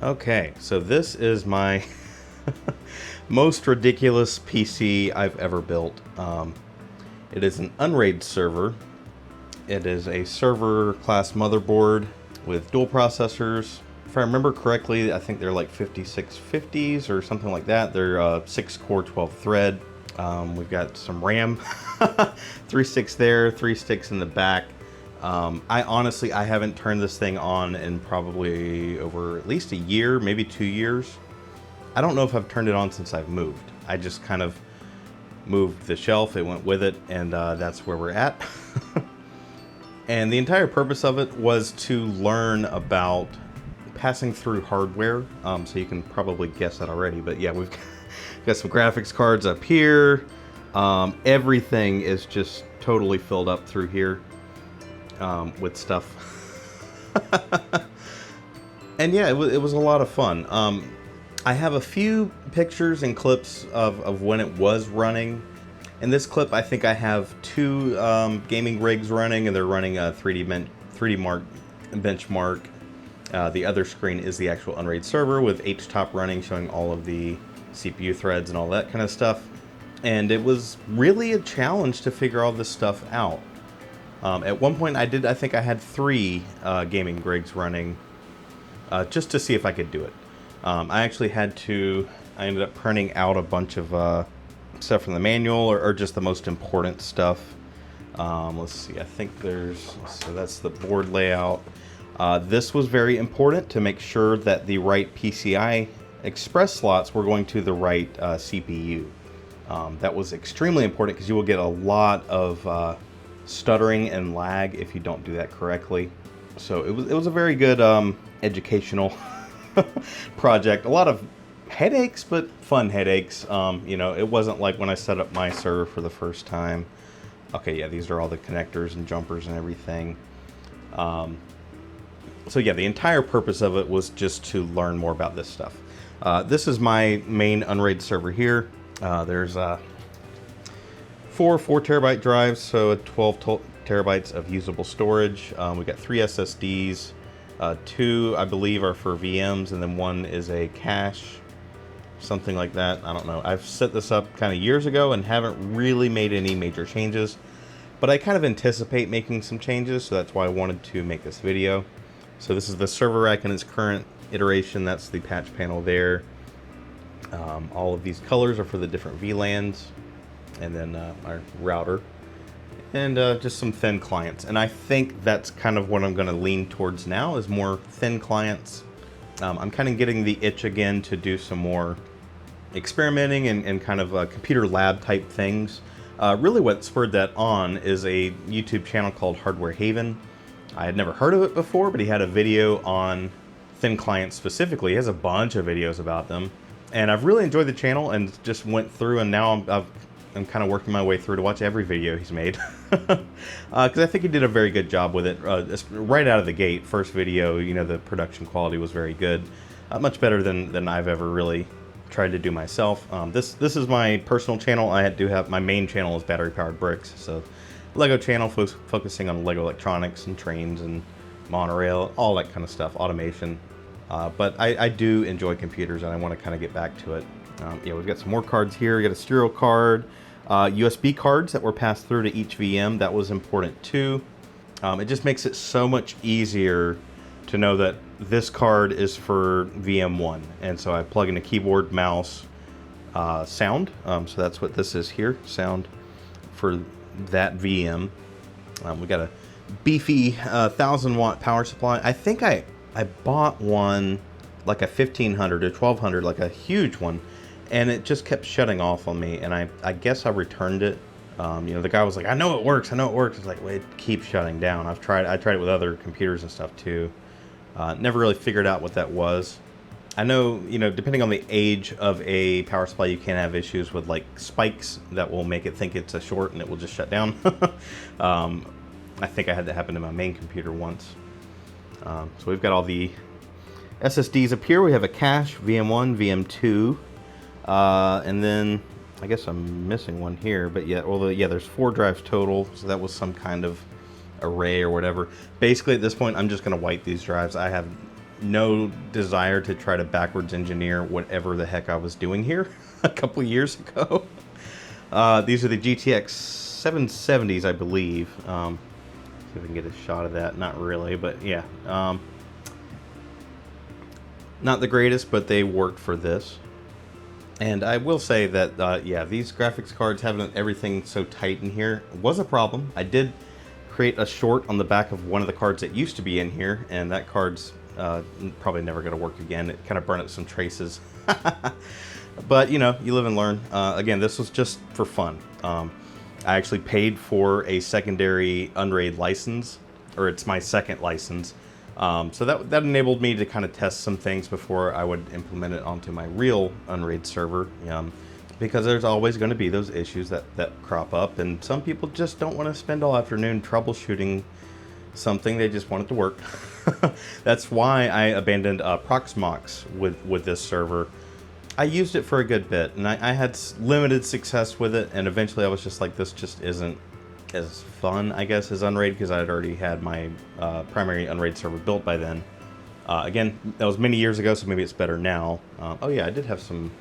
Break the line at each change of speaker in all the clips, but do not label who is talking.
Okay, so this is my most ridiculous PC I've ever built. It is an Unraid server. It is a server class motherboard with dual processors. If I remember correctly, I think they're like 5650s or something like that. They're 6 core 12 thread. We've got some RAM, 3 sticks there, 3 sticks in the back. I honestly haven't turned this thing on in probably over at least a year, maybe 2 years. I don't know if I've turned it on since I've moved. I just kind of moved the shelf, it went with it, and that's where we're at. And the entire purpose of it was to learn about passing through hardware. So you can probably guess that already, but yeah, we've got some graphics cards up here. Everything is just totally filled up through here with stuff. And yeah, it was a lot of fun. I have a few pictures and clips of when it was running. In this clip, I think I have 2 gaming rigs running, and they're running a 3D Mark benchmark. The other screen is the actual Unraid server with HTOP running, showing all of the CPU threads and all that kind of stuff. And it was really a challenge to figure all this stuff out. At one point, I think I had 3 gaming rigs running just to see if I could do it. I ended up printing out a bunch of stuff from the manual, or just the most important stuff. Let's see, I think so that's the board layout. This was very important to make sure that the right PCI Express slots were going to the right CPU. That was extremely important because you will get a lot of stuttering and lag if you don't do that correctly. So it was a very good educational project. A lot of headaches, but fun headaches. You know, it wasn't like when I set up my server for the first time. Okay, yeah, these are all the connectors and jumpers and everything. So yeah, the entire purpose of it was just to learn more about this stuff. This is my main Unraid server here. There's 4 4-terabyte drives, so 12 terabytes of usable storage. We got 3 SSDs. 2, I believe, are for VMs, and then 1 is a cache, something like that. I don't know. I've set this up kind of years ago and haven't really made any major changes, but I kind of anticipate making some changes, so that's why I wanted to make this video. So this is the server rack in its current iteration. That's the patch panel there. All of these colors are for the different VLANs, and then our router, and just some thin clients. And I think that's kind of what I'm going to lean towards now, is more thin clients. I'm kind of getting the itch again to do some more experimenting and kind of computer lab type things. Really what spurred that on is a YouTube channel called Hardware Haven. I had never heard of it before, but he had a video on thin clients specifically. He has a bunch of videos about them, and I've really enjoyed the channel and just went through, and now I'm kind of working my way through to watch every video he's made. Because I think he did a very good job with it. Right out of the gate, first video, you know, the production quality was very good. Much better than I've ever really tried to do myself. This is my personal channel. I do have, my main channel is Battery Powered Bricks, so Lego channel focusing on Lego electronics and trains and monorail, all that kind of stuff, automation. But I do enjoy computers, and I want to kind of get back to it. Yeah, we've got some more cards here. We got a serial card, USB cards that were passed through to each VM. That was important too. It just makes it so much easier to know that this card is for VM1. And so I plug in a keyboard, mouse, sound. So that's what this is here, sound for that VM. We got a beefy 1000-watt power supply. I think I bought one like a 1500 or 1200, like a huge one, and it just kept shutting off on me, and I guess I returned it. You know, the guy was like, I know it works. It's like, well, it keeps shutting down. I tried it with other computers and stuff too. Never really figured out what that was. I know, you know, depending on the age of a power supply, you can have issues with like spikes that will make it think it's a short and it will just shut down. I think I had that happen to my main computer once. So we've got all the SSDs up here. We have a cache, VM1, VM2, and then I guess I'm missing one here, but yeah, although yeah, there's 4 drives total, so that was some kind of array or whatever. Basically at this point I'm just going to wipe these drives. I have no desire to try to backwards engineer whatever the heck I was doing here a couple years ago. These are the GTX 770s, I believe. See if I can get a shot of that. Not really, but yeah. Not the greatest, but they worked for this. And I will say that, yeah, these graphics cards having everything so tight in here was a problem. I did create a short on the back of one of the cards that used to be in here, and that card's probably never going to work again. It kind of burned up some traces. But, you know, you live and learn. Again, this was just for fun. I actually paid for a secondary Unraid license, or it's my second license. So that enabled me to kind of test some things before I would implement it onto my real Unraid server. Because there's always going to be those issues that crop up, and some people just don't want to spend all afternoon troubleshooting something. They just want it to work. That's why I abandoned Proxmox with this server. I used it for a good bit, and I had limited success with it, and eventually I was just like, this just isn't as fun, I guess, as Unraid, because I had already had my primary Unraid server built by then. Again, that was many years ago, so maybe it's better now. Oh yeah, I did have some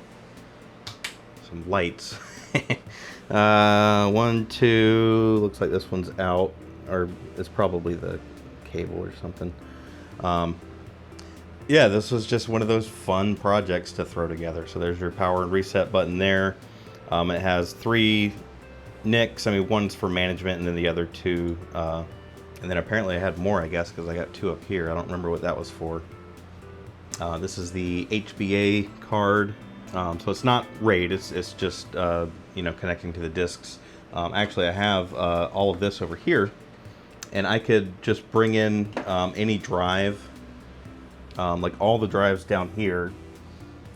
lights. 1, 2, looks like this one's out, or it's probably the cable or something. Yeah, this was just one of those fun projects to throw together. So there's your power and reset button there. It has 3 NICs. I mean, one's for management, and then the other 2. And then apparently I had more, I guess, because I got 2 up here. I don't remember what that was for. This is the HBA card. So it's not RAID. It's just you know, connecting to the disks. Actually, I have all of this over here, and I could just bring in any drive. Like all the drives down here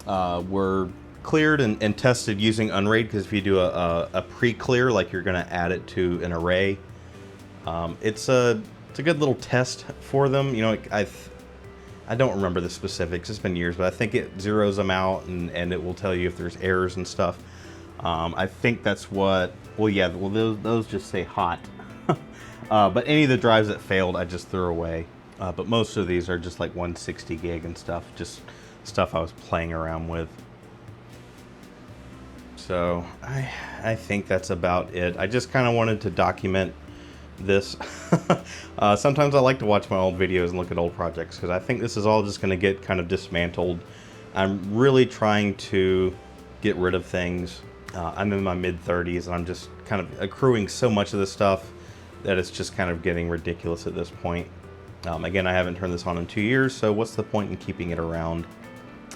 were cleared and tested using Unraid, because if you do a pre-clear, like you're going to add it to an array, it's a good little test for them. You know, I don't remember the specifics. It's been years, but I think it zeroes them out, and it will tell you if there's errors and stuff. I think that's what. Well, yeah. Well, those just say hot. But any of the drives that failed, I just threw away. But most of these are just like 160 gig and stuff, just stuff I was playing around with. So I think that's about it. I just kind of wanted to document this. Sometimes I like to watch my old videos and look at old projects, because I think this is all just going to get kind of dismantled. I'm really trying to get rid of things. I'm in my mid-30s, and I'm just kind of accruing so much of this stuff that it's just kind of getting ridiculous at this point. Again, I haven't turned this on in 2 years, so what's the point in keeping it around?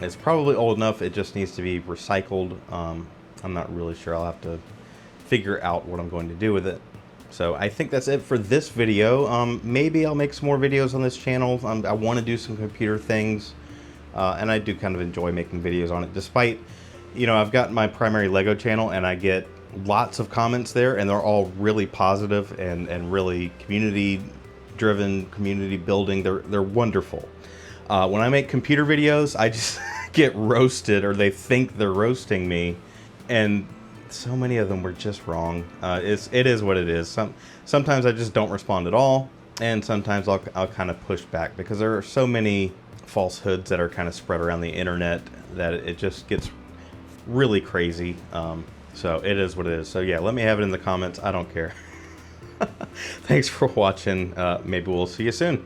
It's probably old enough, it just needs to be recycled. I'm not really sure. I'll have to figure out what I'm going to do with it. So I think that's it for this video. Maybe I'll make some more videos on this channel. I want to do some computer things, and I do kind of enjoy making videos on it, despite, you know, I've got my primary Lego channel, and I get lots of comments there, and they're all really positive and really community-driven, community building. They're wonderful. When I make computer videos, I just get roasted, or they think they're roasting me, and so many of them were just wrong. It is what it is. Sometimes I just don't respond at all, and sometimes I'll kind of push back, because there are so many falsehoods that are kind of spread around the internet that it just gets really crazy. So it is what it is. So yeah, let me have it in the comments. I don't care. Thanks for watching. Maybe we'll see you soon.